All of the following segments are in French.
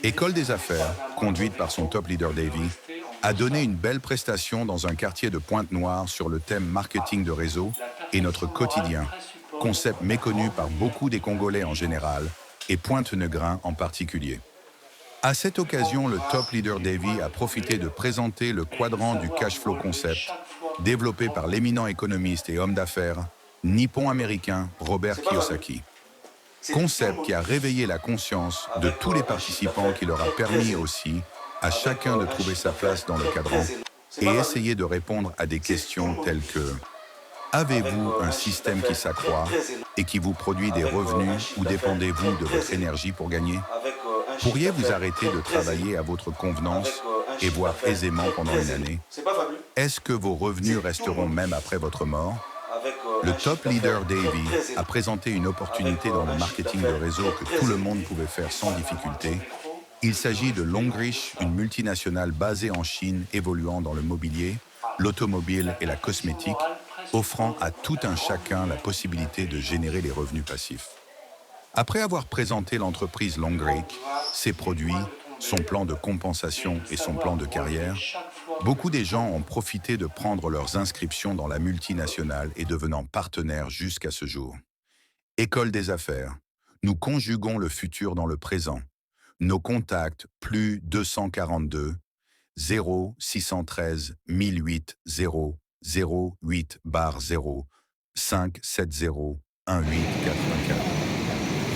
École des affaires, conduite par son top leader Davy, a donné une belle prestation dans un quartier de Pointe-Noire sur le thème marketing de réseau et notre quotidien, concept méconnu par beaucoup des Congolais en général et Pointe-Negrin en particulier. À cette occasion, le top leader Davy a profité de présenter le quadrant du cash flow concept, développé par l'éminent économiste et homme d'affaires nippon-américain Robert Kiyosaki. Concept qui a réveillé la conscience de tous les participants, qui leur a permis aussi à chacun de trouver sa place dans le cadran et essayer de répondre à des questions telles que: avez-vous un système qui s'accroît et qui vous produit des revenus, ou dépendez-vous de votre énergie pour gagner? Pourriez-vous arrêter de travailler à votre convenance et voir aisément pendant une année? Est-ce que vos revenus resteront même après votre mort? Le top leader Davy a présenté une opportunité dans le marketing de réseau que tout le monde pouvait faire sans difficulté. Il s'agit de Longrich, une multinationale basée en Chine évoluant dans le mobilier, l'automobile et la cosmétique, offrant à tout un chacun la possibilité de générer des revenus passifs. Après avoir présenté l'entreprise Longrich, ses produits, son plan de compensation et son plan de carrière, beaucoup des gens ont profité de prendre leurs inscriptions dans la multinationale et devenant partenaires jusqu'à ce jour. École des affaires, nous conjuguons le futur dans le présent. Nos contacts plus 242 0 613 1008 0 08 0 570 1884.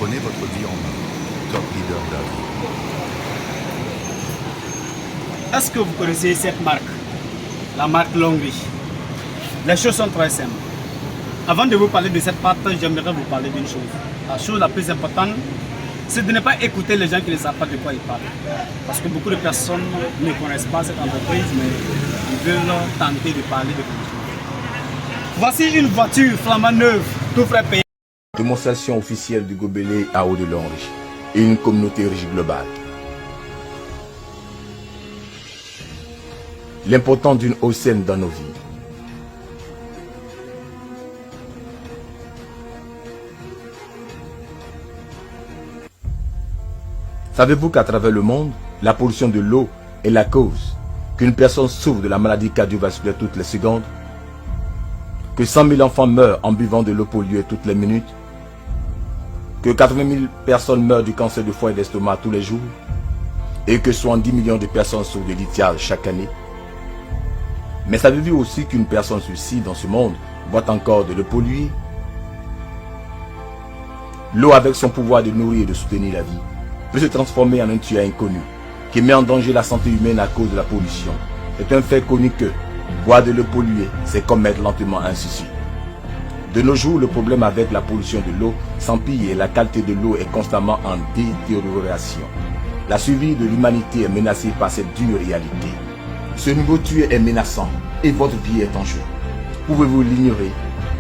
Prenez votre vie en main. Top leader Davy. Est-ce que vous connaissez cette marque? La marque Longrich. Les choses sont très simples. Avant de vous parler de cette marque, j'aimerais vous parler d'une chose. La chose la plus importante, c'est de ne pas écouter les gens qui ne savent pas de quoi ils parlent. Parce que beaucoup de personnes ne connaissent pas cette entreprise, mais ils veulent tenter de parler de quelque chose. Voici une voiture flambant neuve, tout frais payé. Démonstration officielle du gobelet à eau de Longrich et une communauté riche globale. L'importance d'une eau saine dans nos vies. Savez-vous qu'à travers le monde, la pollution de l'eau est la cause qu'une personne souffre de la maladie cardiovasculaire toutes les secondes, que 100 000 enfants meurent en buvant de l'eau polluée toutes les minutes, que 80 000 personnes meurent du cancer du foie et d'estomac tous les jours, et que 70 millions de personnes souffrent de lithiase chaque année? Mais savez-vous aussi qu'une personne sur 6 dans ce monde boit encore de l'eau polluée? L'eau, avec son pouvoir de nourrir et de soutenir la vie, peut se transformer en un tueur inconnu qui met en danger la santé humaine à cause de la pollution. C'est un fait connu que boire de l'eau polluée, c'est comme mettre lentement un suicide. De nos jours, le problème avec la pollution de l'eau s'empire et la qualité de l'eau est constamment en détérioration. La survie de l'humanité est menacée par cette dure réalité. Ce nouveau tueur est menaçant et votre vie est en jeu. Pouvez-vous l'ignorer?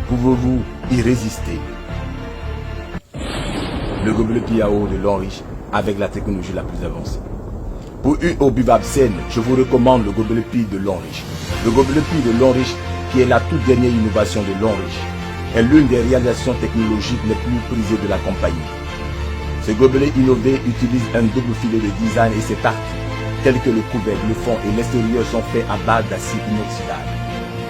Pouvez-vous y résister? Le gobelet Piao de Longrich avec la technologie la plus avancée. Pour une eau buvable saine, je vous recommande le gobelet Pi de Longrich. Le gobelet Pi de Longrich, qui est la toute dernière innovation de Longrich, est l'une des réalisations technologiques les plus prisées de la compagnie. Ce gobelet innové utilise un double filet de design et ses parties, telles que le couvercle, le fond et l'extérieur, sont faits à base d'acier inoxydable.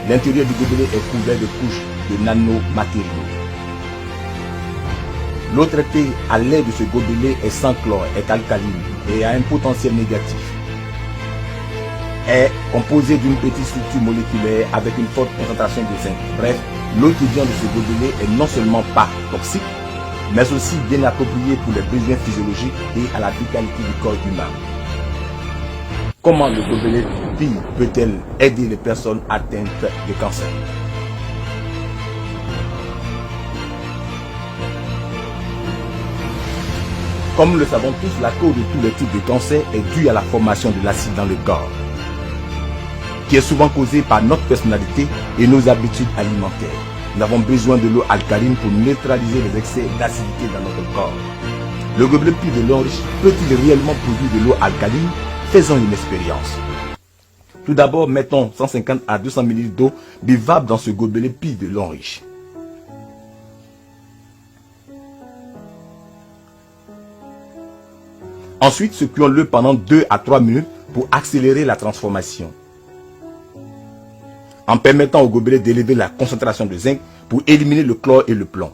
L'intérieur du gobelet est couvert de couches de nanomatériaux. L'eau traitée à l'aide de ce gobelet est sans chlore, est alcaline et a un potentiel négatif. Est composée d'une petite structure moléculaire avec une forte concentration de zinc. Bref, l'eau qui vient de ce gobelet est non seulement pas toxique, mais aussi bien appropriée pour les besoins physiologiques et à la vitalité du corps humain. Comment le gobelet Pi peut-elle aider les personnes atteintes de cancer? Comme nous le savons tous, la cause de tous les types de cancer est due à la formation de l'acide dans le corps, qui est souvent causée par notre personnalité et nos habitudes alimentaires. Nous avons besoin de l'eau alcaline pour neutraliser les excès d'acidité dans notre corps. Le gobelet Pi de Longrich peut-il réellement produire de l'eau alcaline? Faisons une expérience. Tout d'abord, mettons 150 à 200 ml d'eau buvable dans ce gobelet Pi de Longrich. Ensuite, secouons-le pendant 2 à 3 minutes pour accélérer la transformation, en permettant au gobelet d'élever la concentration de zinc pour éliminer le chlore et le plomb,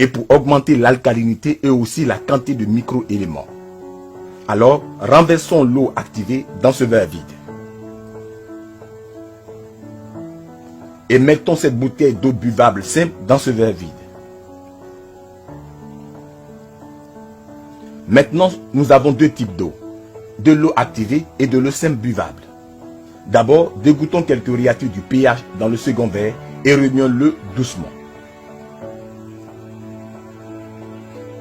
et pour augmenter l'alcalinité et aussi la quantité de micro-éléments. Alors, renversons l'eau activée dans ce verre vide. Et mettons cette bouteille d'eau buvable simple dans ce verre vide. Maintenant, nous avons 2 types d'eau. De l'eau activée et de l'eau simple buvable. D'abord, dégoûtons quelques réactifs du pH dans le second verre et remuons-le doucement.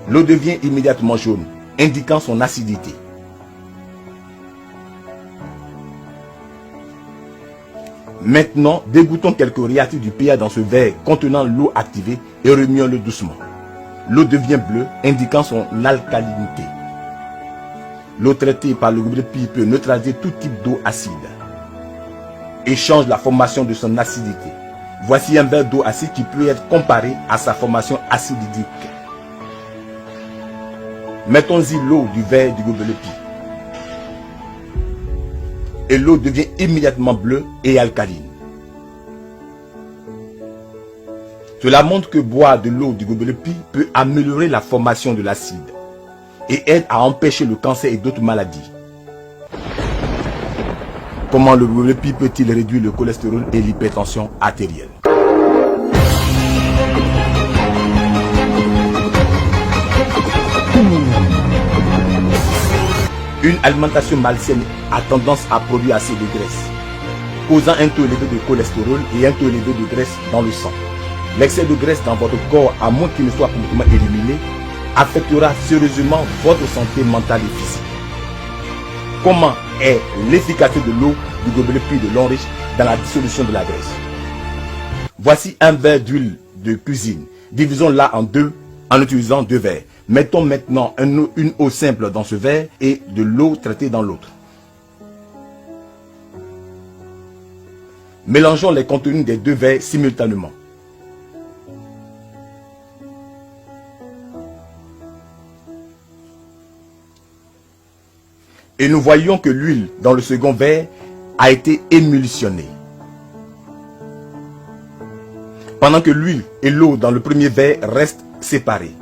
L'eau devient immédiatement jaune, indiquant son acidité. Maintenant, dégoûtons quelques réactifs du pH dans ce verre contenant l'eau activée et remuons-le doucement. L'eau devient bleue, indiquant son alcalinité. L'eau traitée par le gobelet PI peut neutraliser tout type d'eau acide et change la formation de son acidité. Voici un verre d'eau acide qui peut être comparé à sa formation acidique. Mettons-y l'eau du verre du gobelet PI. Et l'eau devient immédiatement bleue et alcaline. Cela montre que boire de l'eau du gobelet PI peut améliorer la formation de l'acide et aide à empêcher le cancer et d'autres maladies. Comment le gobelet PI peut-il réduire le cholestérol et l'hypertension artérielle? Une alimentation malsaine a tendance à produire assez de graisse, causant un taux élevé de cholestérol et un taux élevé de graisse dans le sang. L'excès de graisse dans votre corps, à moins qu'il ne soit complètement éliminé, affectera sérieusement votre santé mentale et physique. Comment est l'efficacité de l'eau du gobelet PI de Long Riche dans la dissolution de la graisse? Voici un verre d'huile de cuisine. Divisons-la en deux en utilisant 2 verres. Mettons maintenant une eau simple dans ce verre et de l'eau traitée dans l'autre. Mélangeons les contenus des 2 verres simultanément. Et nous voyons que l'huile dans le second verre a été émulsionnée. Pendant que l'huile et l'eau dans le premier verre restent séparées.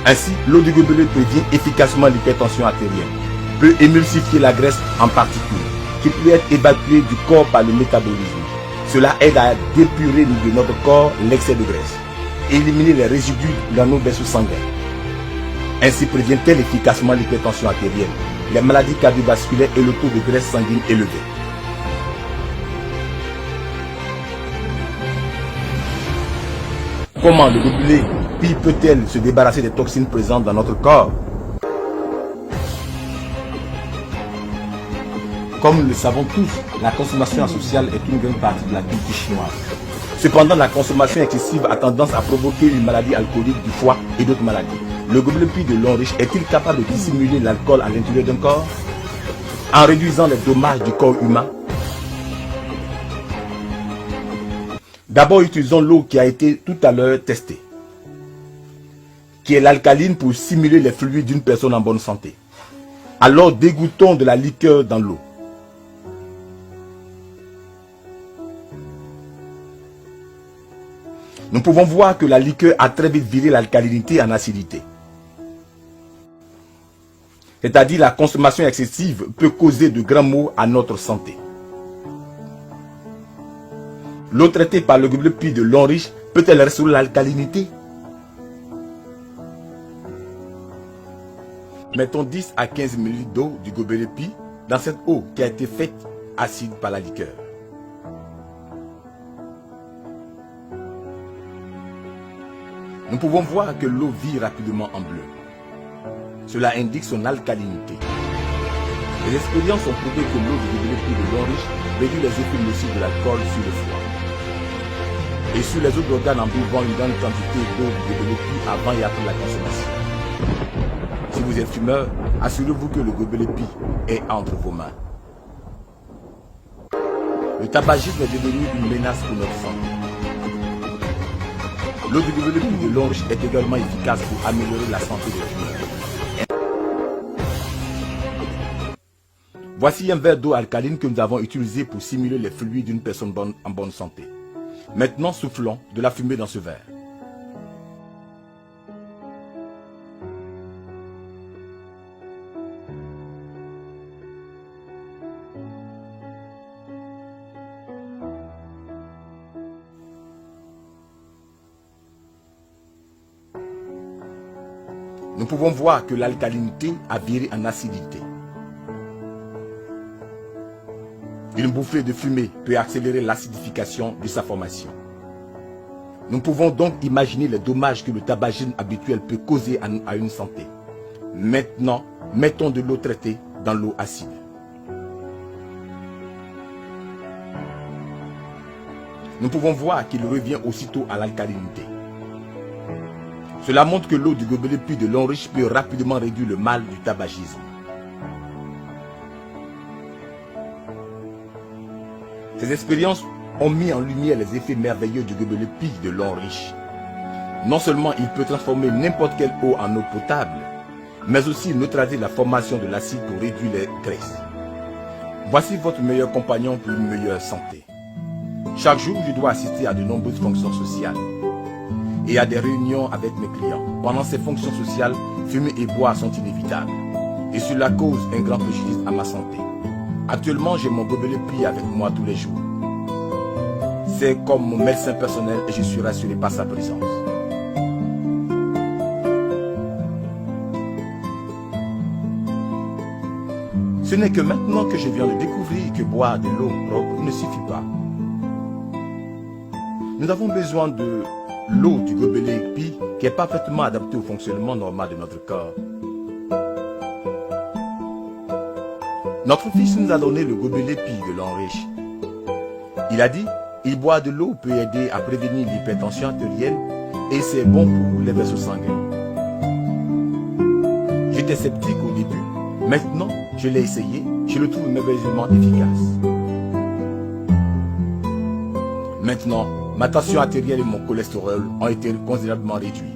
Ainsi, l'eau du gobelet prévient efficacement l'hypertension artérielle, peut émulsifier la graisse en particules, qui peut être évacuée du corps par le métabolisme. Cela aide à dépurer de notre corps l'excès de graisse, et éliminer les résidus dans nos vaisseaux sanguins. Ainsi prévient-elle efficacement l'hypertension artérielle, les maladies cardiovasculaires et le taux de graisse sanguine élevé. Comment le gobelet PI peut-elle se débarrasser des toxines présentes dans notre corps? Comme nous le savons tous, la consommation sociale est une grande partie de la culture chinoise. Cependant, la consommation excessive a tendance à provoquer une maladie alcoolique du foie et d'autres maladies. Le gobelet PI de Long Riche est-il capable de dissimuler l'alcool à l'intérieur d'un corps en réduisant les dommages du corps humain? D'abord, utilisons l'eau qui a été tout à l'heure testée, qui est l'alcaline pour simuler les fluides d'une personne en bonne santé. Alors, dégoûtons de la liqueur dans l'eau. Nous pouvons voir que la liqueur a très vite viré l'alcalinité en acidité. C'est-à-dire la consommation excessive peut causer de grands maux à notre santé. L'eau traitée par le gobelet PI de Long Riche peut-elle restaurer l'alcalinité? Mettons 10 à 15 ml d'eau du gobelet PI dans cette eau qui a été faite acide par la liqueur. Nous pouvons voir que l'eau vire rapidement en bleu. Cela indique son alcalinité. Les expériences ont prouvé que l'eau du gobelet PI de Long Riche réduit les effets nocifs de l'alcool sur le foie et sur les autres organes en buvant une grande quantité d'eau du gobelet PI avant et après la consommation. Si vous êtes fumeur, assurez-vous que le gobelet PI est entre vos mains. Le tabagisme est devenu une menace pour notre santé. L'eau du gobelet Puy de Longriche est également efficace pour améliorer la santé des fumeurs. Voici un verre d'eau alcaline que nous avons utilisé pour simuler les fluides d'une personne en bonne santé. Maintenant, soufflons de la fumée dans ce verre. Nous pouvons voir que l'alcalinité a viré en acidité. Une bouffée de fumée peut accélérer l'acidification de sa formation. Nous pouvons donc imaginer les dommages que le tabagisme habituel peut causer à une santé. Maintenant, mettons de l'eau traitée dans l'eau acide. Nous pouvons voir qu'il revient aussitôt à l'alcalinité. Cela montre que l'eau du gobelet Puy de Longriche peut rapidement réduire le mal du tabagisme. Ces expériences ont mis en lumière les effets merveilleux du gobelet Puy de Longriche. Non seulement il peut transformer n'importe quelle eau en eau potable, mais aussi neutraliser la formation de l'acide pour réduire les graisses. Voici votre meilleur compagnon pour une meilleure santé. Chaque jour, je dois assister à de nombreuses fonctions sociales et à des réunions avec mes clients. Pendant ces fonctions sociales, fumer et boire sont inévitables et cela cause un grand préjudice à ma santé. Actuellement, j'ai mon gobelet Puy avec moi tous les jours. C'est comme mon médecin personnel et je suis rassuré par sa présence. Ce n'est que maintenant que je viens de découvrir que boire de l'eau propre ne suffit pas. Nous avons besoin de l'eau du gobelet Puy qui est parfaitement adaptée au fonctionnement normal de notre corps. Notre fils nous a donné le gobelet Puy de Longriche. Il a dit, il boit de l'eau peut aider à prévenir l'hypertension artérielle et c'est bon pour les vaisseaux sanguins. J'étais sceptique au début, maintenant je l'ai essayé, je le trouve merveilleusement efficace. Maintenant, ma tension artérielle et mon cholestérol ont été considérablement réduits.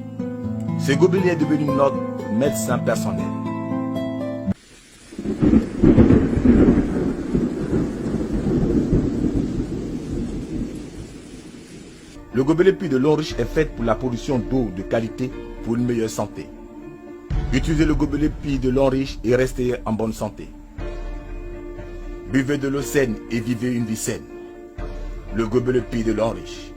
Ce gobelet est devenu notre médecin personnel. Le gobelet Puy de Longriche est fait pour la production d'eau de qualité pour une meilleure santé. Utilisez le gobelet Puy de Longriche et restez en bonne santé. Buvez de l'eau saine et vivez une vie saine. Le gobelet Puy de Longriche.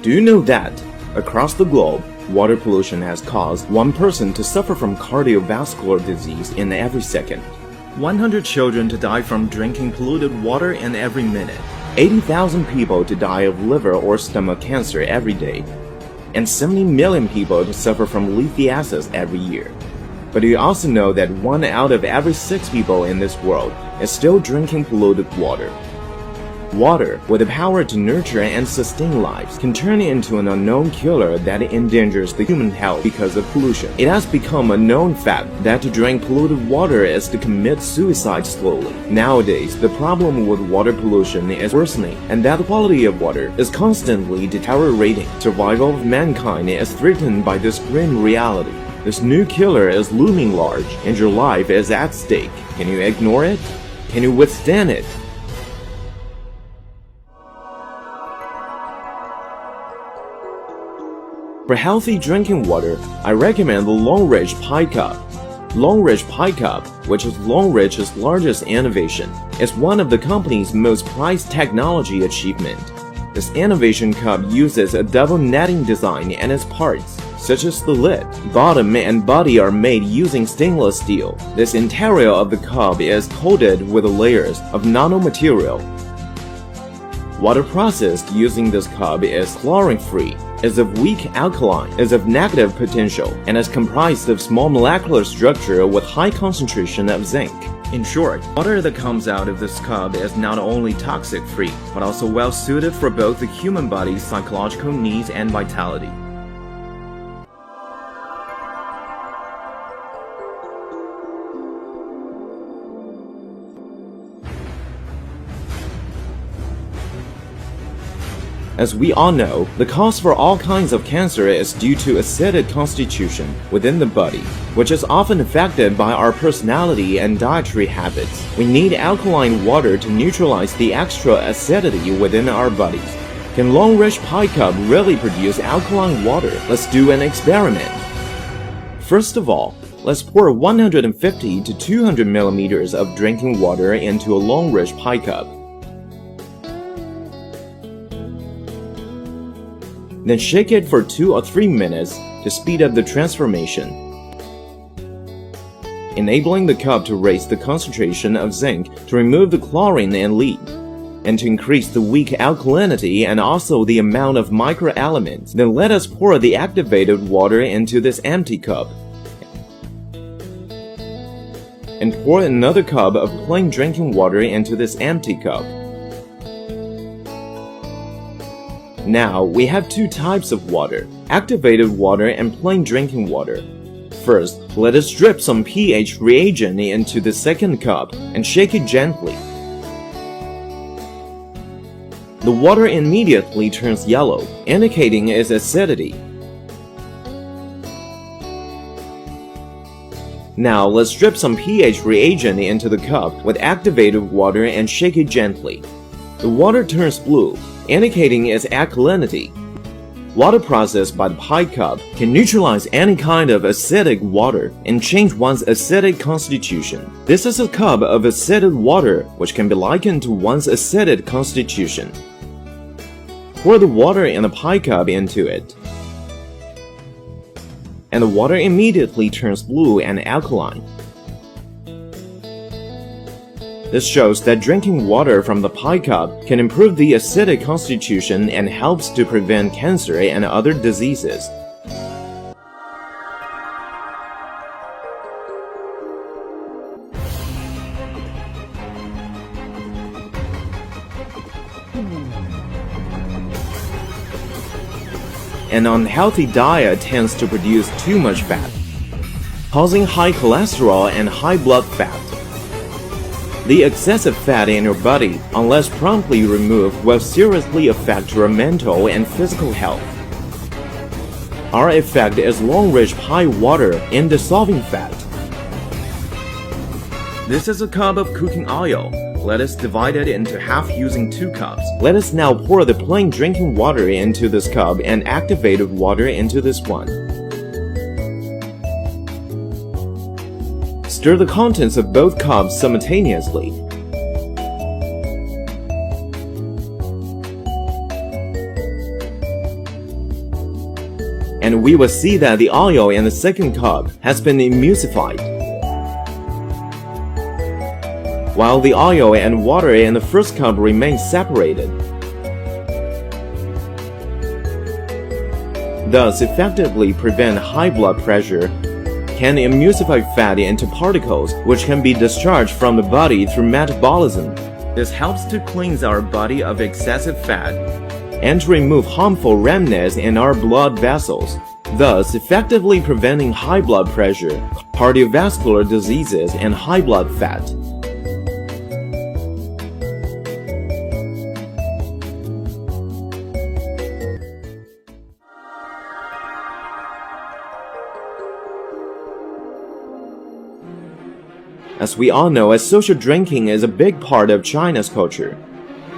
Do you know that, across the globe, water pollution has caused one person to suffer from cardiovascular disease in every second, 100 children to die from drinking polluted water in every minute, 80,000 people to die of liver or stomach cancer every day, and 70 million people to suffer from lithiasis every year? But do you also know that 1 out of every 6 people in this world is still drinking polluted water? Water, with the power to nurture and sustain lives, can turn into an unknown killer that endangers the human health because of pollution. It has become a known fact that to drink polluted water is to commit suicide slowly. Nowadays, the problem with water pollution is worsening, and that the quality of water is constantly deteriorating. Survival of mankind is threatened by this grim reality. This new killer is looming large, and your life is at stake. Can you ignore it? Can you withstand it? For healthy drinking water, I recommend the Longriche Pie Cup. Longriche Pie Cup, which is Longriche's largest innovation, is one of the company's most prized technology achievement. This innovation cup uses a double netting design and its parts, such as the lid, bottom and body are made using stainless steel. This interior of the cup is coated with layers of nanomaterial. Water processed using this cup is chlorine-free, is of weak alkaline, is of negative potential, and is comprised of small molecular structure with high concentration of zinc. In short, water that comes out of this cup is not only toxic-free, but also well-suited for both the human body's psychological needs and vitality. As we all know, the cause for all kinds of cancer is due to acidic constitution within the body, which is often affected by our personality and dietary habits. We need alkaline water to neutralize the extra acidity within our bodies. Can Longridge Pie Cup really produce alkaline water? Let's do an experiment. First of all, let's pour 150 to 200 milliliters of drinking water into a Longridge Pie Cup. Then shake it for 2 or 3 minutes to speed up the transformation, enabling the cup to raise the concentration of zinc to remove the chlorine and lead, and to increase the weak alkalinity and also the amount of microelements. Then let us pour the activated water into this empty cup, and pour another cup of plain drinking water into this empty cup. Now, we have 2 types of water, activated water and plain drinking water. First, let us drip some pH reagent into the second cup and shake it gently. The water immediately turns yellow, indicating its acidity. Now, let's drip some pH reagent into the cup with activated water and shake it gently. The water turns blue, indicating its alkalinity. Water processed by the pie cup can neutralize any kind of acidic water and change one's acidic constitution. This is a cup of acidic water which can be likened to one's acidic constitution. Pour the water in the pie cup into it, and the water immediately turns blue and alkaline. This shows that drinking water from the pie cup can improve the acidic constitution and helps to prevent cancer and other diseases. An unhealthy diet tends to produce too much fat, causing high cholesterol and high blood fat. The excessive fat in your body, unless promptly removed, will seriously affect your mental and physical health. Our effect is Longridge Pie water in dissolving fat. This is a cup of cooking oil. Let us divide it into half using 2 cups. Let us now pour the plain drinking water into this cup and activated water into this one. Stir the contents of both cups simultaneously. And we will see that the oil in the second cup has been emulsified, while the oil and water in the first cup remain separated, thus effectively prevent high blood pressure. Can emulsify fat into particles which can be discharged from the body through metabolism. This helps to cleanse our body of excessive fat and to remove harmful remnants in our blood vessels, thus effectively preventing high blood pressure, cardiovascular diseases, and high blood fat. As we all know, social drinking is a big part of China's culture.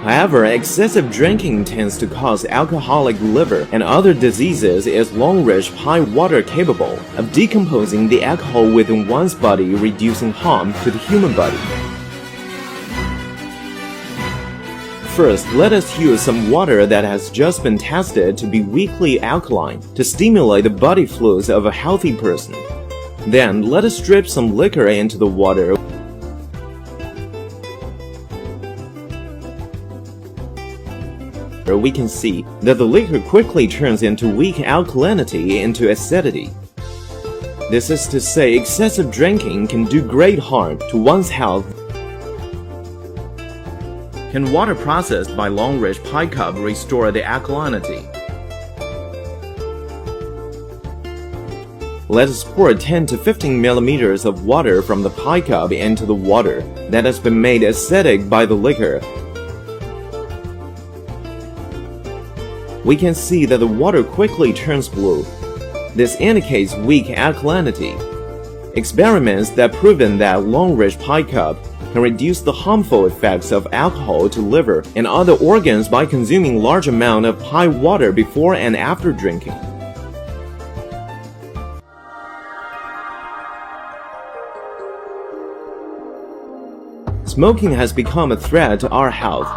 However, excessive drinking tends to cause alcoholic liver and other diseases. Is Longridge Pie water capable of decomposing the alcohol within one's body, reducing harm to the human body? First, let us use some water that has just been tested to be weakly alkaline to stimulate the body fluids of a healthy person. Then, let us drip some liquor into the water. we can see that the liquor quickly turns into weak alkalinity into acidity. This is to say, excessive drinking can do great harm to one's health. Can water processed by Longridge Pie Cup restore the alkalinity? Let us pour 10 to 15 millimeters of water from the pie cup into the water that has been made acidic by the liquor. We can see that the water quickly turns blue. This indicates weak alkalinity. Experiments that proven that Longridge Pie Cup can reduce the harmful effects of alcohol to liver and other organs by consuming large amount of pie water before and after drinking. Smoking has become a threat to our health.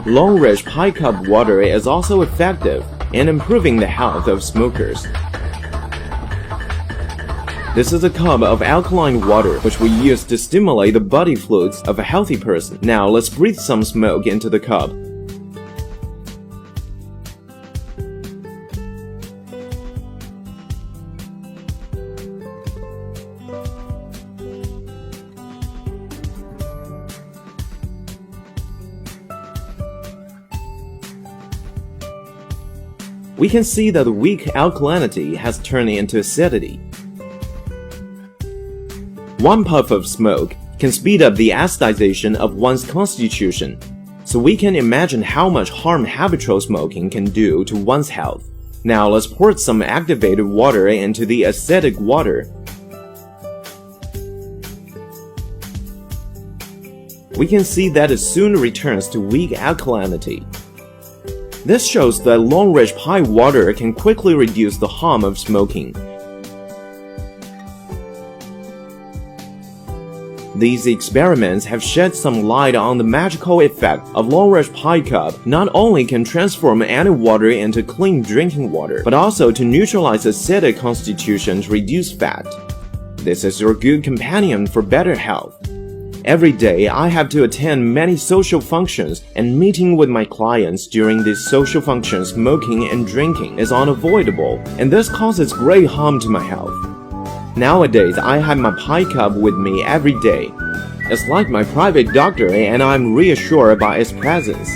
Longridge Pie Cup water is also effective in improving the health of smokers. This is a cup of alkaline water which we use to stimulate the body fluids of a healthy person. Now let's breathe some smoke into the cup. We can see that the weak alkalinity has turned into acidity. One puff of smoke can speed up the acidization of one's constitution, so we can imagine how much harm habitual smoking can do to one's health. Now let's pour some activated water into the acidic water. We can see that it soon returns to weak alkalinity. This shows that Longridge Pie water can quickly reduce the harm of smoking. These experiments have shed some light on the magical effect of Longridge Pie Cup. Not only can transform any water into clean drinking water, but also to neutralize acidic constitutions, reduce fat. This is your good companion for better health. Every day, I have to attend many social functions, and meeting with my clients during these social functions, smoking and drinking is unavoidable, and this causes great harm to my health. Nowadays, I have my pie cup with me every day. It's like my private doctor, and I'm reassured by its presence.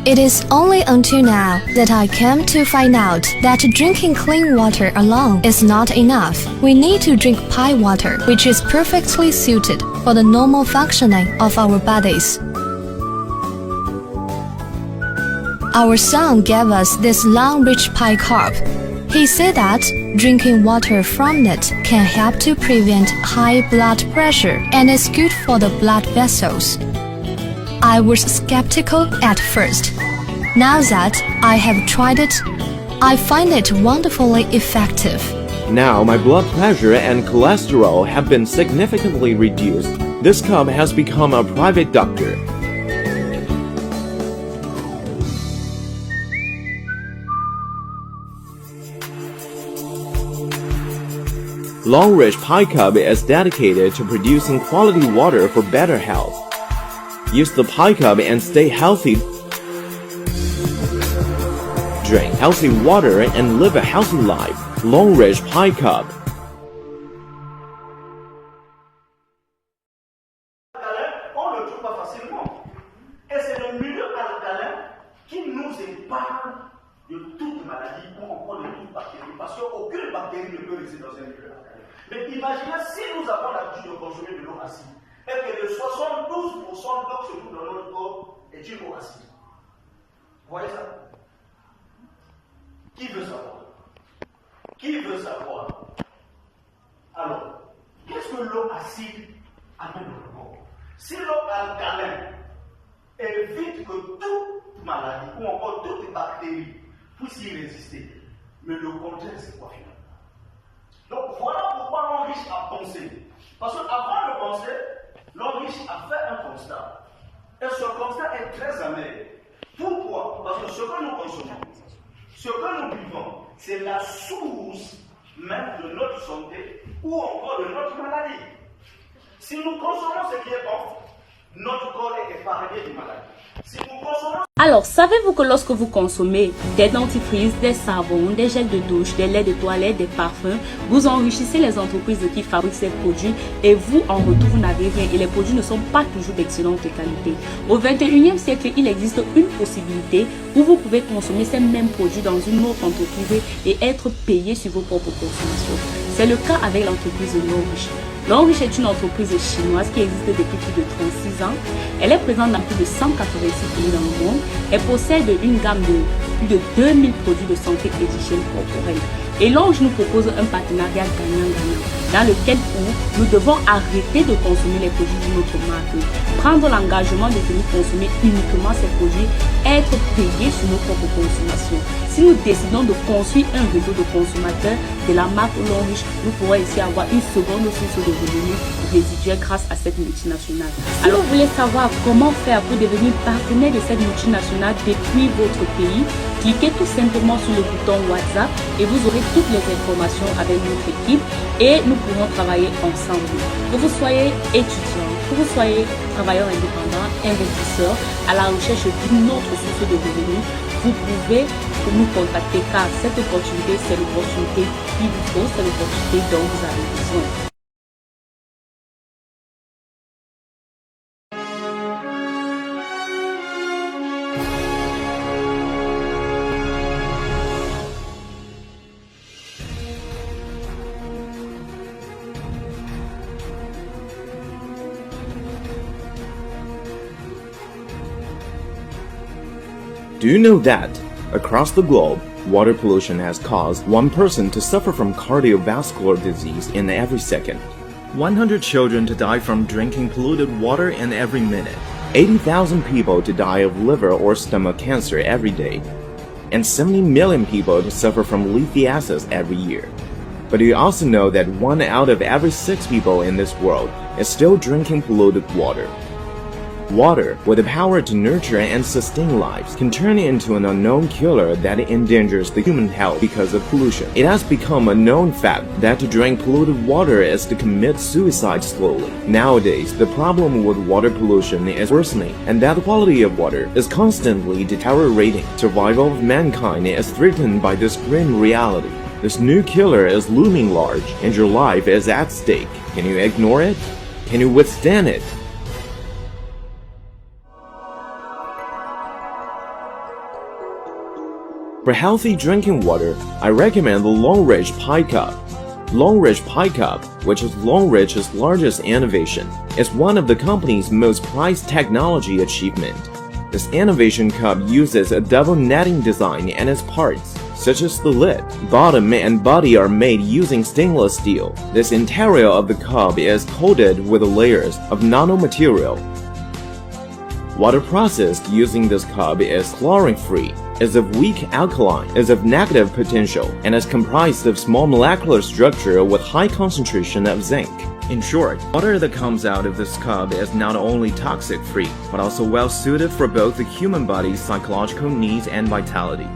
It is only until now that I came to find out that drinking clean water alone is not enough. We need to drink pie water, which is perfectly suited for the normal functioning of our bodies. Our son gave us this Longridge Pie Cup. He said that drinking water from it can help to prevent high blood pressure and is good for the blood vessels. I was skeptical at first. Now that I have tried it, I find it wonderfully effective. Now my blood pressure and cholesterol have been significantly reduced. This cup has become a private doctor. Longridge Pie Cup is dedicated to producing quality water for better health. Use the pie cup and stay healthy. Drink healthy water and live a healthy life. Longridge Pie Cup. On ne le trouve pas facilement. Et c'est le milieu alcalin qui nous épargne de toute maladie ou encore de toute bactérie. Parce qu'aucune bactérie ne peut résister dans un milieu alcalin. Mais imaginez si nous avons l'habitude de consommer de l'eau acide et que de 72% d'eau que se trouve dans notre corps est une eau acide. Vous voyez ça? Qui veut savoir? Qui veut savoir? Alors, qu'est-ce que l'eau acide amène dans le corps? Si l'eau alcaline évite que toute maladie ou encore toute bactérie puisse y résister, mais le contraire, c'est quoi finalement? Donc voilà pourquoi Longridge a pensé. Parce qu'avant de penser, Longridge a fait un constat. Et ce constat est très amer. Pourquoi? Parce que ce que nous consommons, ce que nous vivons, c'est la source même de notre santé ou encore de notre maladie. Si nous consommons ce qui est bon, notre corps est épargné de maladies. Si nous consommons... Alors, savez-vous que lorsque vous consommez des dentifrices, des savons, des gels de douche, des laits de toilette, des parfums, vous enrichissez les entreprises qui fabriquent ces produits et vous, en retour, vous n'avez rien et les produits ne sont pas toujours d'excellente qualité. Au 21e siècle, il existe une possibilité où vous pouvez consommer ces mêmes produits dans une autre entreprise et être payé sur vos propres consommations. C'est le cas avec l'entreprise Longrich. Longrich est une entreprise chinoise qui existe depuis plus de 36 ans. Elle est présente dans plus de 186 pays dans le monde. Elle possède une gamme de plus de 2000 produits de santé et d'hygiène corporelle. Et Longrich nous propose un partenariat gagnant-gagnant dans lequel nous devons arrêter de consommer les produits d'une autre marque, prendre l'engagement de venir consommer uniquement ces produits, être payés sur nos propres consommations. Si nous décidons de construire un réseau de consommateurs de la marque Longrich, nous pourrons ici avoir une seconde source de revenus résiduels grâce à cette multinationale. Alors, vous voulez savoir comment faire pour devenir partenaire de cette multinationale depuis votre pays? Cliquez tout simplement sur le bouton WhatsApp et vous aurez toutes les informations avec notre équipe et nous pourrons travailler ensemble. Que vous soyez étudiant, que vous soyez travailleur indépendant, investisseur, à la recherche d'une autre source de revenus, vous pouvez nous contacter car cette opportunité, c'est l'opportunité qu'il vous faut, c'est l'opportunité dont vous avez besoin. Do you know that, across the globe, water pollution has caused one person to suffer from cardiovascular disease in every second, 100 children to die from drinking polluted water in every minute, 80,000 people to die of liver or stomach cancer every day, and 70 million people to suffer from lithiasis every year? But do you also know that 1 out of every 6 people in this world is still drinking polluted water? Water, with the power to nurture and sustain lives, can turn into an unknown killer that endangers the human health because of pollution. It has become a known fact that to drink polluted water is to commit suicide slowly. Nowadays, the problem with water pollution is worsening, and that the quality of water is constantly deteriorating. Survival of mankind is threatened by this grim reality. This new killer is looming large, and your life is at stake. Can you ignore it? Can you withstand it? For healthy drinking water, I recommend the Longrich Pie Cup. Longrich Pie Cup, which is Longrich's largest innovation, is one of the company's most prized technology achievement. This innovation cup uses a double netting design and its parts, such as the lid, bottom and body are made using stainless steel. This interior of the cup is coated with layers of nanomaterial. Water processed using this cup is chlorine-free, is of weak alkaline, is of negative potential, and is comprised of small molecular structure with high concentration of zinc. In short, water that comes out of this cup is not only toxic-free, but also well-suited for both the human body's psychological needs and vitality.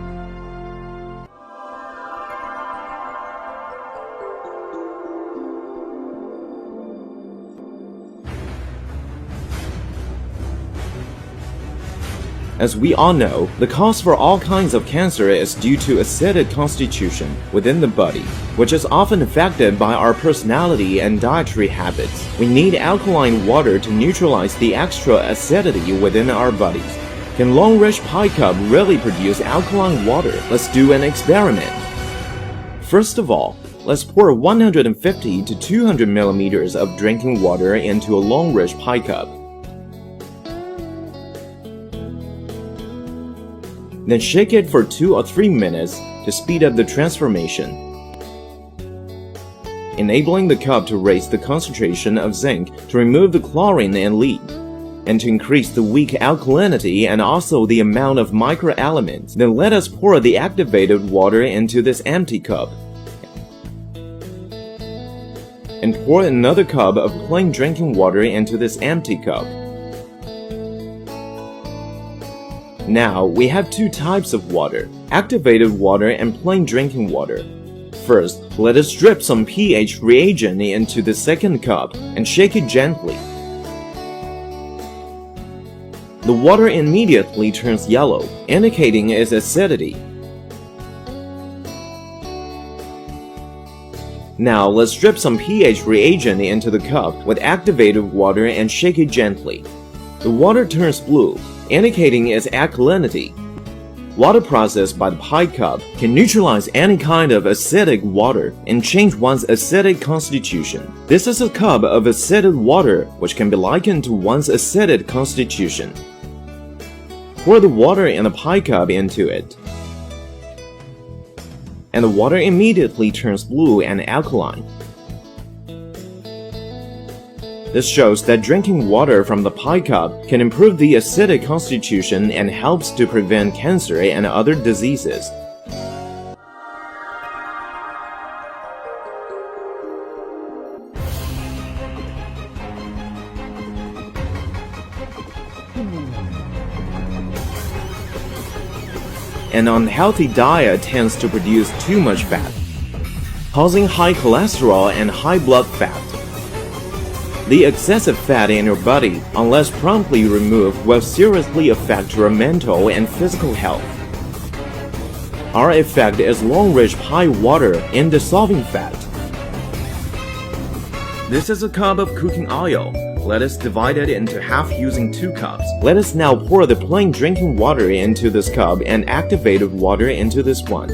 As we all know, the cause for all kinds of cancer is due to acidic constitution within the body, which is often affected by our personality and dietary habits. We need alkaline water to neutralize the extra acidity within our bodies. Can Longrich Pie Cup really produce alkaline water? Let's do an experiment. First of all, let's pour 150 to 200 milliliters of drinking water into a Longrich Pie Cup. Then shake it for 2 or 3 minutes to speed up the transformation, enabling the cup to raise the concentration of zinc to remove the chlorine and lead, and to increase the weak alkalinity and also the amount of microelements. Then let us pour the activated water into this empty cup, and pour another cup of plain drinking water into this empty cup. Now, we have 2 types of water, activated water and plain drinking water. First, let us drip some pH reagent into the second cup and shake it gently. The water immediately turns yellow, indicating its acidity. Now let's drip some pH reagent into the cup with activated water and shake it gently. The water turns blue, indicating its alkalinity. Water processed by the pie cup can neutralize any kind of acidic water and change one's acidic constitution. This is a cup of acidic water which can be likened to one's acidic constitution. Pour the water in the pie cup into it, and the water immediately turns blue and alkaline. This shows that drinking water from the pie cup can improve the acidic constitution and helps to prevent cancer and other diseases. An unhealthy diet tends to produce too much fat, causing high cholesterol and high blood fat. The excessive fat in your body, unless promptly removed, will seriously affect your mental and physical health. Our effect is long-rich pie water in dissolving fat. This is a cup of cooking oil. Let us divide it into half using 2 cups. Let us now pour the plain drinking water into this cup and activated water into this one.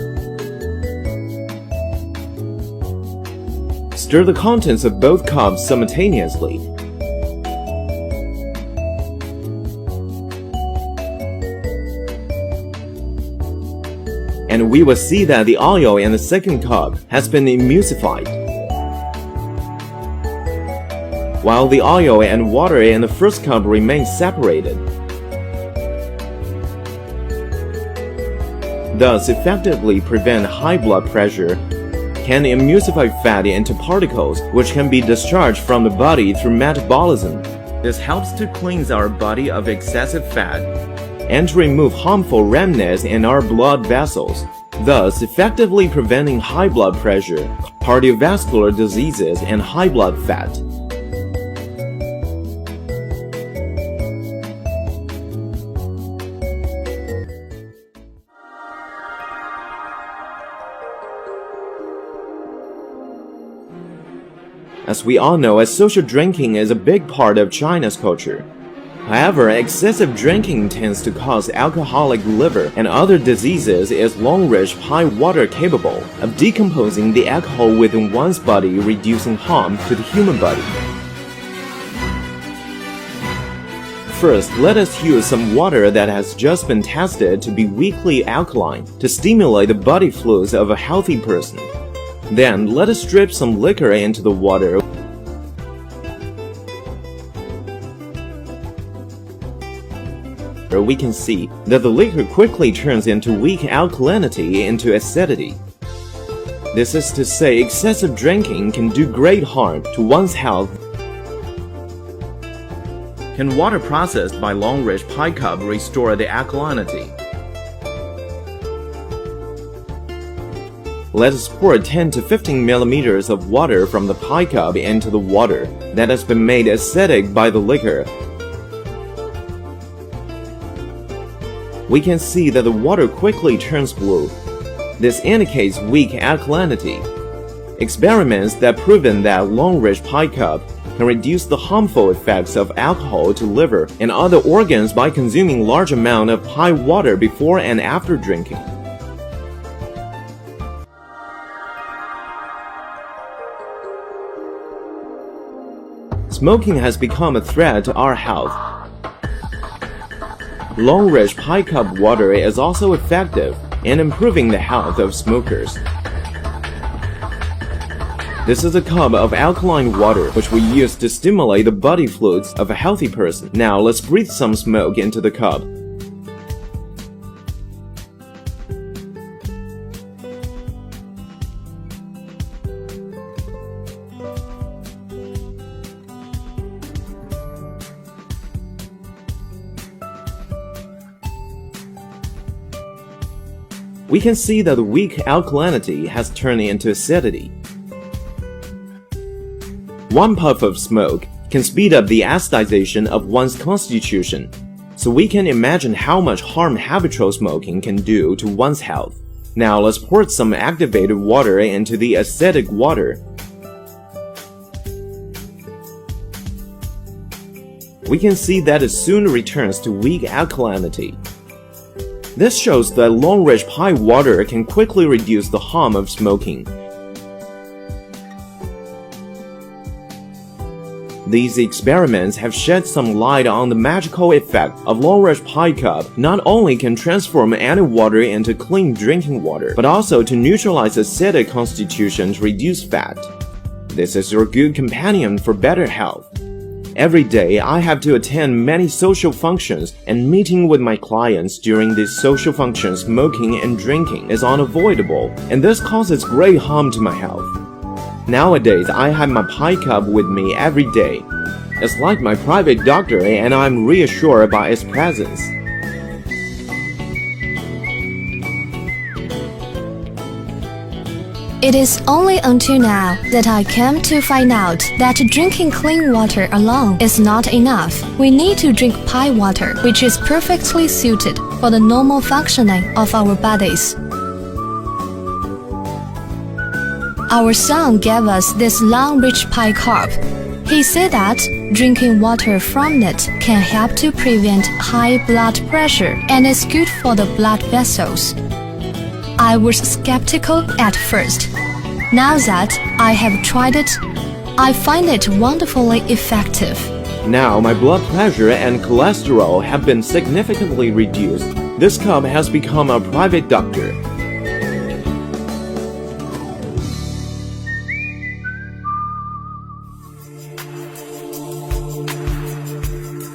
Stir the contents of both cups simultaneously. And we will see that the oil in the second cup has been emulsified, while the oil and water in the first cup remain separated, thus effectively prevent high blood pressure. Can emulsify fat into particles which can be discharged from the body through metabolism. This helps to cleanse our body of excessive fat and to remove harmful remnants in our blood vessels, thus effectively preventing high blood pressure, cardiovascular diseases, and high blood fat. As we all know, social drinking is a big part of China's culture. However, excessive drinking tends to cause alcoholic liver and other diseases as long-rich pie water capable of decomposing the alcohol within one's body, reducing harm to the human body. First, let us use some water that has just been tested to be weakly alkaline to stimulate the body fluids of a healthy person. Then, let us drip some liquor into the water. We can see that the liquor quickly turns into weak alkalinity into acidity. This is to say, excessive drinking can do great harm to one's health. Can water processed by long-rich pie cup restore the alkalinity? Let us pour 10 to 15 milliliters of water from the pie cup into the water that has been made acidic by the liquor. We can see that the water quickly turns blue. This indicates weak alkalinity. Experiments that proven that long-rich pie cup can reduce the harmful effects of alcohol to liver and other organs by consuming large amount of pie water before and after drinking. Smoking has become a threat to our health. Long-rich pie cup water is also effective in improving the health of smokers. This is a cup of alkaline water which we use to stimulate the body fluids of a healthy person. Now let's breathe some smoke into the cup. we can see that the weak alkalinity has turned into acidity. One puff of smoke can speed up the acidization of one's constitution, so we can imagine how much harm habitual smoking can do to one's health. Now let's pour some activated water into the acidic water. We can see that it soon returns to weak alkalinity. This shows that Long-Ridge Pi water can quickly reduce the harm of smoking. These experiments have shed some light on the magical effect of Long-Ridge Pi Cup. Not only can transform any water into clean drinking water, but also to neutralize acidic constitutions, reduce fat. This is your good companion for better health. Every day, I have to attend many social functions, and meeting with my clients during these social functions, smoking and drinking is unavoidable, and this causes great harm to my health. Nowadays, I have my Pi Cup with me every day. It's like my private doctor, and I'm reassured by its presence. It is only until now that I came to find out that drinking clean water alone is not enough. We need to drink Pi water, which is perfectly suited for the normal functioning of our bodies. Our son gave us this Long-Ridge Pi cup. He said that drinking water from it can help to prevent high blood pressure and is good for the blood vessels. I was skeptical at first. Now that I have tried it, I find it wonderfully effective. Now my blood pressure and cholesterol have been significantly reduced. This cup has become a private doctor.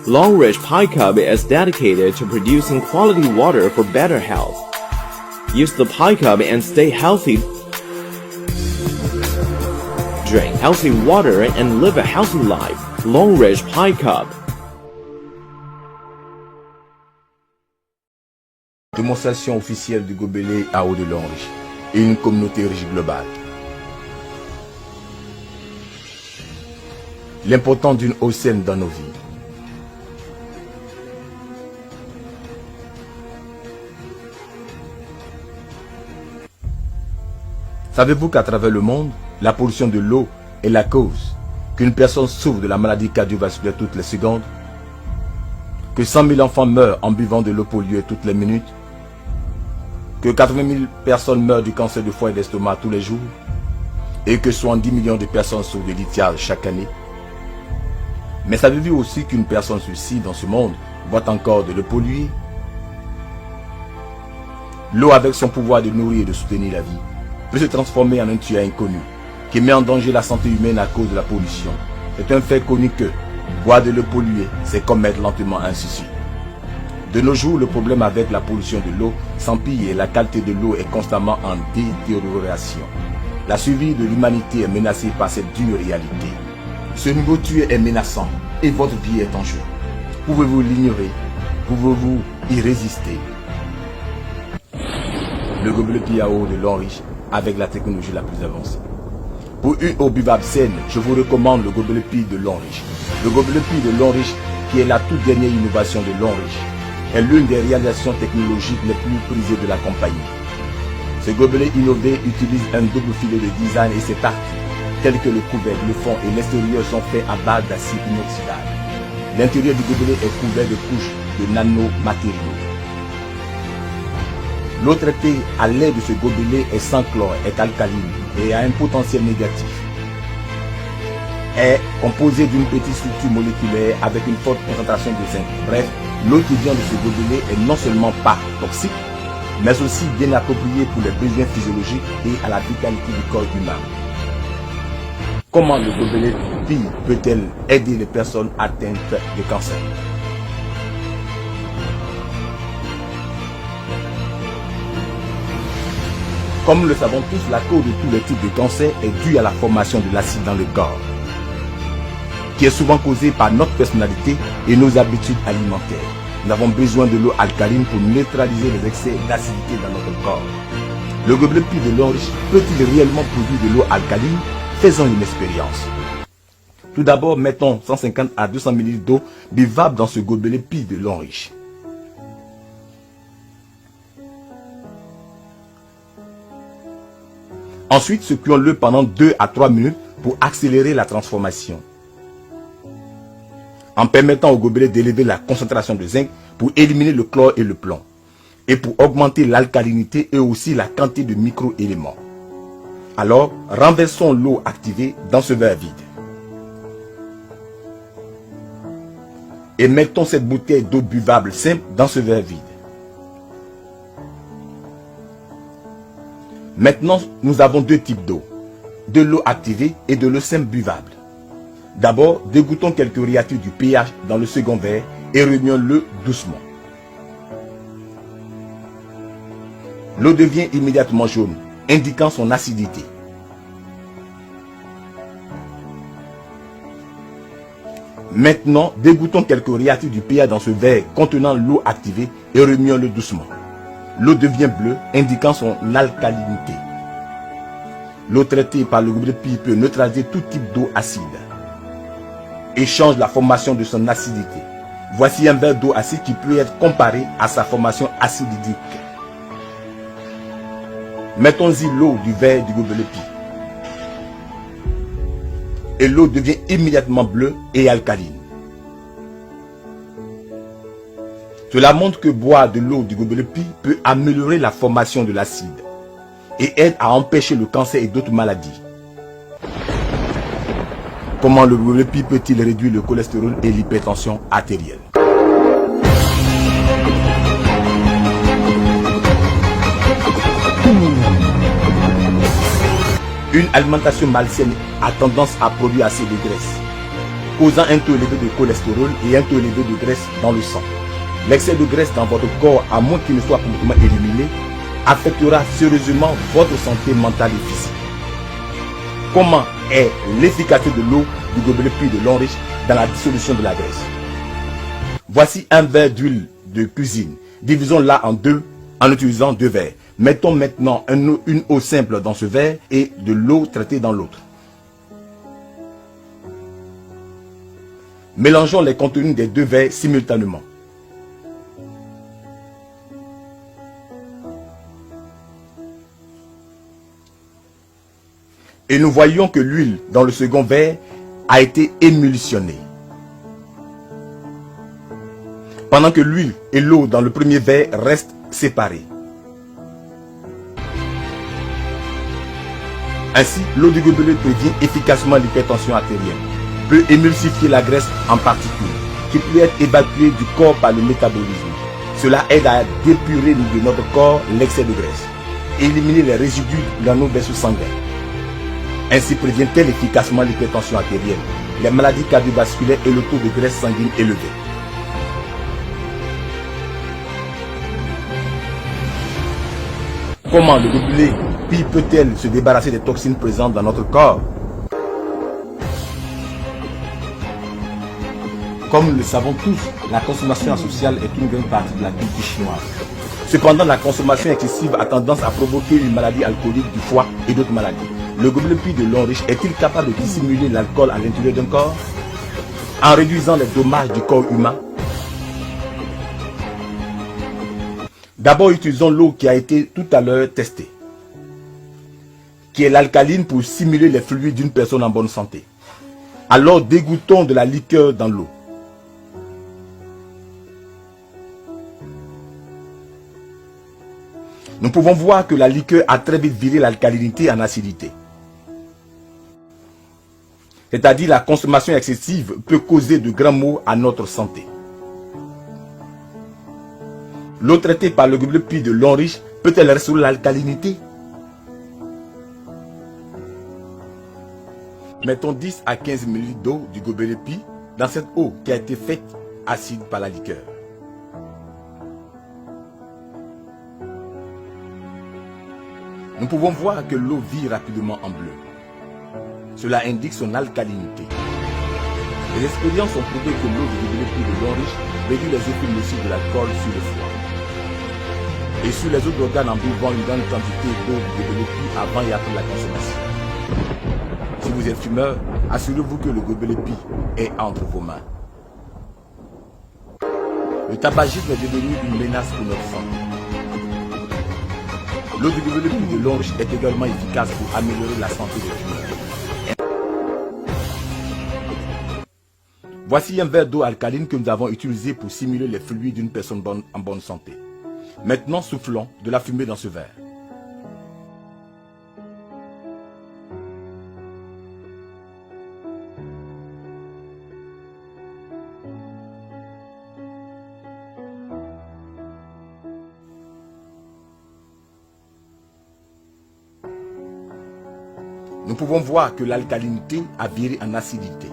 Long-Ridge Pi Cup is dedicated to producing quality water for better health. Use the Pi Cup and stay healthy. Drink healthy water and live a healthy life. Long-Ridge Pi Cup. Démonstration officielle du gobelet à eau de Long-Ridge et une communauté riche globale. L'importance d'une eau saine dans nos vies. Savez-vous qu'à travers le monde, la pollution de l'eau est la cause qu'une personne souffre de la maladie cardiovasculaire toutes les secondes, que 100 000 enfants meurent en buvant de l'eau polluée toutes les minutes, que 80 000 personnes meurent du cancer du foie et d'estomac tous les jours, et que 70 millions de personnes souffrent de lithiase chaque année? Mais savez-vous aussi qu'une personne sur 6 dans ce monde boit encore de l'eau polluée? L'eau, avec son pouvoir de nourrir et de soutenir la vie, peut se transformer en un tueur inconnu qui met en danger la santé humaine à cause de la pollution. C'est un fait connu que boire de l'eau polluée, c'est comme mettre lentement un suicide. De nos jours, le problème avec la pollution de l'eau s'empire et la qualité de l'eau est constamment en détérioration. La survie de l'humanité est menacée par cette dure réalité. Ce nouveau tueur est menaçant et votre vie est en jeu. Pouvez-vous l'ignorer? Pouvez-vous y résister? Le gobelet Pi à eau de Long-Ridge avec la technologie la plus avancée. Pour une eau buvable saine, je vous recommande le gobelet Pi de Long-Ridge. Le gobelet Pi de Long-Ridge, qui est la toute dernière innovation de Long-Ridge, est l'une des réalisations technologiques les plus prisées de la compagnie. Ce gobelet innové utilise un double filet de design et ses parties, telles que le couvercle, le fond et l'extérieur, sont faits à base d'acier inoxydable. L'intérieur du gobelet est couvert de couches de nanomatériaux. L'eau traitée à l'aide de ce gobelet est sans chlore, est alcaline et a un potentiel négatif. Est composée d'une petite structure moléculaire avec une forte concentration de zinc. Bref, l'eau qui vient de ce gobelet est non seulement pas toxique, mais aussi bien appropriée pour les besoins physiologiques et à la vitalité du corps humain. Comment le gobelet Pi peut-elle aider les personnes atteintes de cancer? Comme nous le savons tous, la cause de tous les types de cancer est due à la formation de l'acide dans le corps, qui est souvent causée par notre personnalité et nos habitudes alimentaires. nous avons besoin de l'eau alcaline pour neutraliser les excès d'acidité dans notre corps. Le gobelet pie de l'eau riche peut-il réellement produire de l'eau alcaline? Faisons une expérience. Tout d'abord, mettons 150 à 200 ml d'eau buvable dans ce gobelet pie de l'eau riche. Ensuite, secouons-le pendant 2 à 3 minutes pour accélérer la transformation, en permettant au gobelet d'élever la concentration de zinc pour éliminer le chlore et le plomb, et pour augmenter l'alcalinité et aussi la quantité de micro-éléments. Alors, renversons l'eau activée dans ce verre vide. Et mettons cette bouteille d'eau buvable simple dans ce verre vide. Maintenant, nous avons deux types d'eau, de l'eau activée et de l'eau simple buvable. D'abord, dégoutons quelques réactifs du pH dans le second verre et remuons-le doucement. L'eau devient immédiatement jaune, indiquant son acidité. Maintenant, dégoutons quelques réactifs du pH dans ce verre contenant l'eau activée et remuons-le doucement. L'eau devient bleue, indiquant son alcalinité. L'eau traitée par le gobelet pie peut neutraliser tout type d'eau acide et change la formation de son acidité. Voici un verre d'eau acide qui peut être comparé à sa formation acidique. Mettons-y l'eau du verre du gobelet pie. Et l'eau devient immédiatement bleue et alcaline. Cela montre que boire de l'eau du gobelet pie peut améliorer la formation de l'acide et aide à empêcher le cancer et d'autres maladies. Comment le gobelet pie peut-il réduire le cholestérol et l'hypertension artérielle? Une alimentation malsaine a tendance à produire assez de graisse, causant un taux élevé de cholestérol et un taux élevé de graisse dans le sang. L'excès de graisse dans votre corps, à moins qu'il ne soit complètement éliminé, affectera sérieusement votre santé mentale et physique. Comment est l'efficacité de l'eau du gobelet pie de l'eau riche dans la dissolution de la graisse? Voici un verre d'huile de cuisine. Divisons-la en deux en utilisant deux verres. Mettons maintenant une eau simple dans ce verre et de l'eau traitée dans l'autre. Mélangeons les contenus des deux verres simultanément. Et nous voyons que l'huile dans le second verre a été émulsionnée, pendant que l'huile et l'eau dans le premier verre restent séparées. Ainsi, l'eau du gobelet prévient efficacement l'hypertension artérielle, peut émulsifier la graisse en particules, qui peut être évacuée du corps par le métabolisme. Cela aide à dépurer de notre corps l'excès de graisse, éliminer les résidus dans nos vaisseaux sanguins. Ainsi prévient-elle efficacement l'hypertension artérielle, les maladies cardiovasculaires et le taux de graisse sanguine élevé. Comment le gobelet pie peut-elle se débarrasser des toxines présentes dans notre corps? Comme nous le savons tous, la consommation sociale est une grande partie de la culture chinoise. Cependant, la consommation excessive a tendance à provoquer une maladie alcoolique du foie et d'autres maladies. Le gobelet pie de l'eau riche est-il capable de dissimuler l'alcool à l'intérieur d'un corps en réduisant les dommages du corps humain? D'abord, utilisons l'eau qui a été tout à l'heure testée, qui est l'alcaline pour simuler les fluides d'une personne en bonne santé. Alors, dégoutons de la liqueur dans l'eau. Nous pouvons voir que la liqueur a très vite viré l'alcalinité en acidité. C'est-à-dire la consommation excessive peut causer de grands maux à notre santé. L'eau traitée par le gobelet pie de l'eau riche peut-elle restaurer l'alcalinité? Mettons 10 à 15 ml d'eau du gobelet pie dans cette eau qui a été faite acide par la liqueur. Nous pouvons voir que l'eau vire rapidement en bleu. Cela indique son alcalinité. Les expériences ont prouvé que l'eau du gobelet de l'eau riche réduit les effets nocifs de l'alcool sur le foie et sur les autres organes en buvant une grande quantité d'eau du gobelet avant et après la consommation. Si vous êtes fumeur, assurez-vous que le gobelet est entre vos mains. Le tabagisme est devenu une menace pour notre santé. L'eau du gobelet de l'eau riche est également efficace pour améliorer la santé des fumeurs. Voici un verre d'eau alcaline que nous avons utilisé pour simuler les fluides d'une personne en bonne santé. Maintenant, soufflons de la fumée dans ce verre. Nous pouvons voir que l'alcalinité a viré en acidité.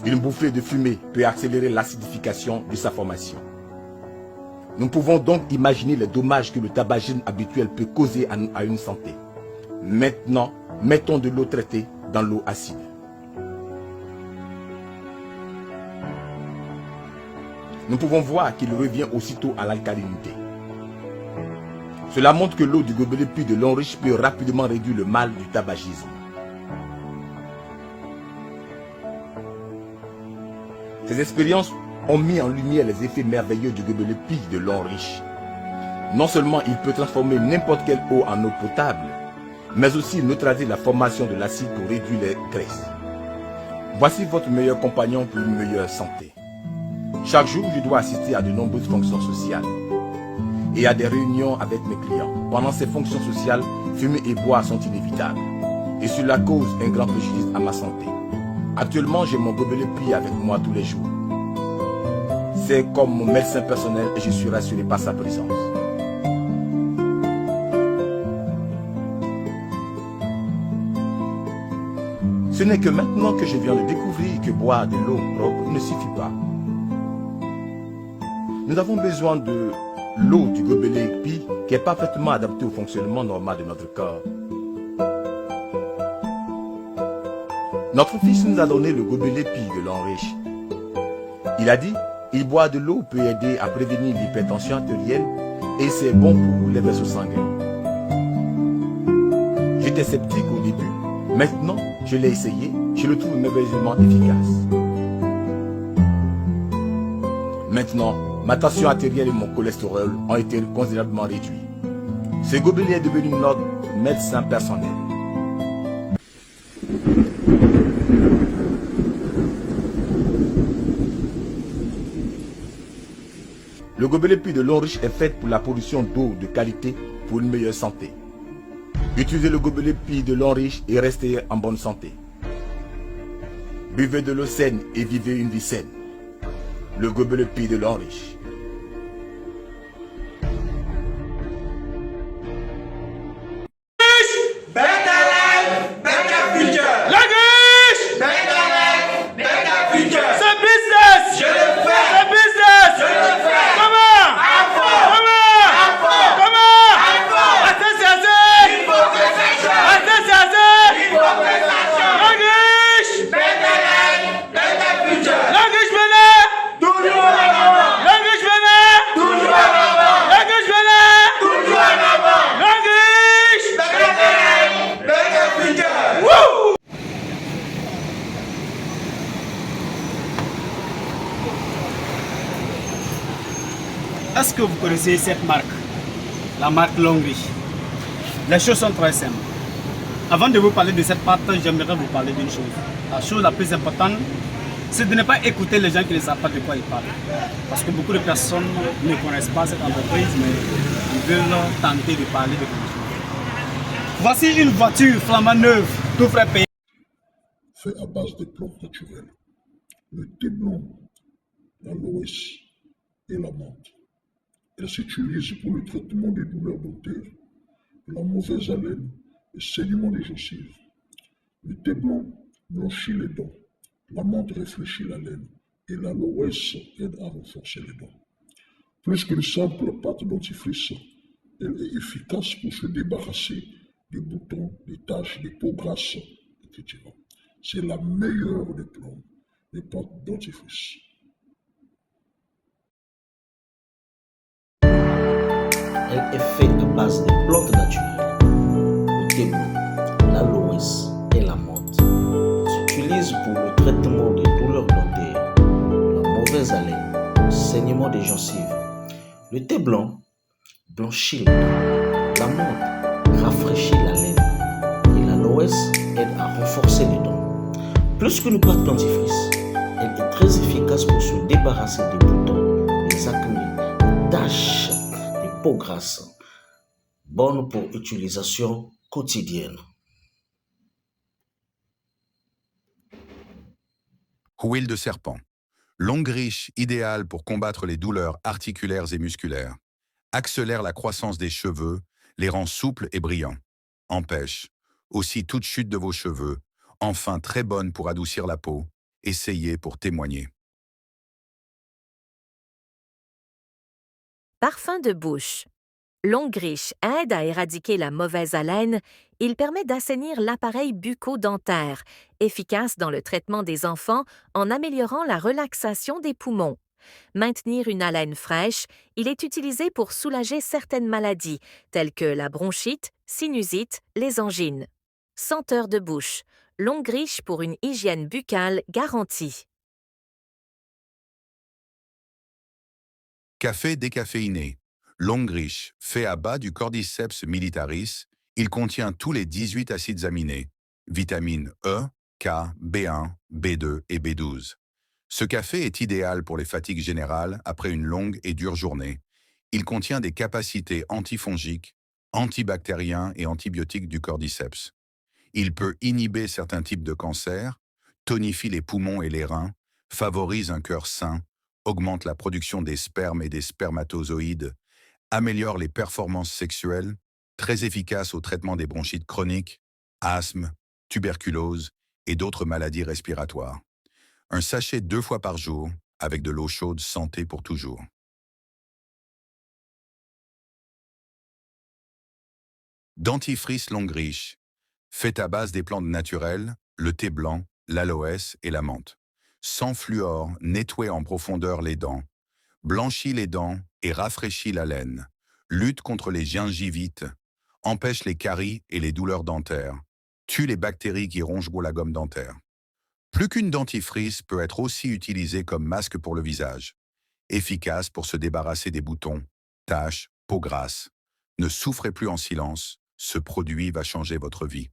Une bouffée de fumée peut accélérer l'acidification de sa formation. Nous pouvons donc imaginer les dommages que le tabagisme habituel peut causer à une santé. Maintenant, mettons de l'eau traitée dans l'eau acide. Nous pouvons voir qu'il revient aussitôt à l'alcalinité. Cela montre que l'eau du gobelet de l'eau riche peut rapidement réduire le mal du tabagisme. Ces expériences ont mis en lumière les effets merveilleux du gobelet de l'eau riche. Non seulement il peut transformer n'importe quelle eau en eau potable, mais aussi neutraliser la formation de l'acide pour réduire les graisses. Voici votre meilleur compagnon pour une meilleure santé. Chaque jour, je dois assister à de nombreuses fonctions sociales et à des réunions avec mes clients. Pendant ces fonctions sociales, fumer et boire sont inévitables et cela cause un grand préjudice à ma santé. Actuellement, j'ai mon gobelet avec moi tous les jours. C'est comme mon médecin personnel et je suis rassuré par sa présence. Ce n'est que maintenant que je viens de découvrir que boire de l'eau propre ne suffit pas. Nous avons besoin de l'eau du gobelet qui est parfaitement adaptée au fonctionnement normal de notre corps. Notre fils nous a donné le gobelet de l'eau riche. Il a dit, il boit de l'eau peut aider à prévenir l'hypertension artérielle et c'est bon pour les vaisseaux sanguins. J'étais sceptique au début, maintenant je l'ai essayé, je le trouve merveilleusement efficace. Maintenant, ma tension artérielle et mon cholestérol ont été considérablement réduits. Ce gobelet est devenu notre médecin personnel. Le gobelet de l'eau riche est fait pour la production d'eau de qualité pour une meilleure santé. Utilisez le gobelet de l'eau riche et restez en bonne santé. Buvez de l'eau saine et vivez une vie saine. Le gobelet de l'eau riche. Est-ce que vous connaissez cette marque? La marque Longrich. Les choses sont très simples. Avant de vous parler de cette pâte, j'aimerais vous parler d'une chose. La chose la plus importante, c'est de ne pas écouter les gens qui ne savent pas de quoi ils parlent. Parce que beaucoup de personnes ne connaissent pas cette entreprise, mais ils veulent tenter de parler de quelque chose. Voici une voiture flamand neuve, tout frais payé. Fait à base de plantes naturelles. Le thé blanc, l'aloès et la menthe. Elle s'utilise pour le traitement des douleurs dentaires, la mauvaise haleine et saignement des gencives. Le thé blanc blanchit les dents, la menthe réfléchit la laine et l'aloès aide à renforcer les dents. Plus qu'une simple pâte dentifrice, elle est efficace pour se débarrasser des boutons, des taches, des peaux grasses, etc. C'est la meilleure des plantes, des pâtes dentifrices. Elle est faite à base de plantes naturelles, le thé bleu, l'aloès et la menthe. Elle s'utilise pour le traitement des douleurs dentaires, la mauvaise haleine, le saignement des gencives. Le thé blanc blanchit les dents, la menthe rafraîchit la laine et l'aloès aide à renforcer les dents. Plus qu'une pâte dentifrice, elle est très efficace pour se débarrasser des boutons, des acnés, des taches, des peaux grasses. Bonne pour utilisation quotidienne. Huile de serpent. Longue riche, idéale pour combattre les douleurs articulaires et musculaires. Accélère la croissance des cheveux, les rend souples et brillants. Empêche aussi toute chute de vos cheveux. Enfin, très bonne pour adoucir la peau. Essayez pour témoigner. Parfum de bouche. Longue riche aide à éradiquer la mauvaise haleine. Il permet d'assainir l'appareil bucco-dentaire, efficace dans le traitement des enfants en améliorant la relaxation des poumons. Maintenir une haleine fraîche, il est utilisé pour soulager certaines maladies, telles que la bronchite, sinusite, les angines. Senteur de bouche. Longue riche pour une hygiène buccale garantie. Café décaféiné. Longue riche, fait à bas du Cordyceps militaris, il contient tous les 18 acides aminés, vitamines E, K, B1, B2 et B12. Ce café est idéal pour les fatigues générales après une longue et dure journée. Il contient des capacités antifongiques, antibactériens et antibiotiques du Cordyceps. Il peut inhiber certains types de cancers, tonifie les poumons et les reins, favorise un cœur sain, augmente la production des spermes et des spermatozoïdes, améliore les performances sexuelles, très efficace au traitement des bronchites chroniques, asthme, tuberculose et d'autres maladies respiratoires. Un sachet 2 fois par jour, avec de l'eau chaude, santé pour toujours. Dentifrice longue riche, fait à base des plantes naturelles, le thé blanc, l'aloès et la menthe. Sans fluor, nettoie en profondeur les dents, blanchit les dents et rafraîchit la laine, lutte contre les gingivites, empêche les caries et les douleurs dentaires, tue les bactéries qui rongent la gomme dentaire. Plus qu'une dentifrice peut être aussi utilisée comme masque pour le visage. Efficace pour se débarrasser des boutons, taches, peau grasse. Ne souffrez plus en silence, ce produit va changer votre vie.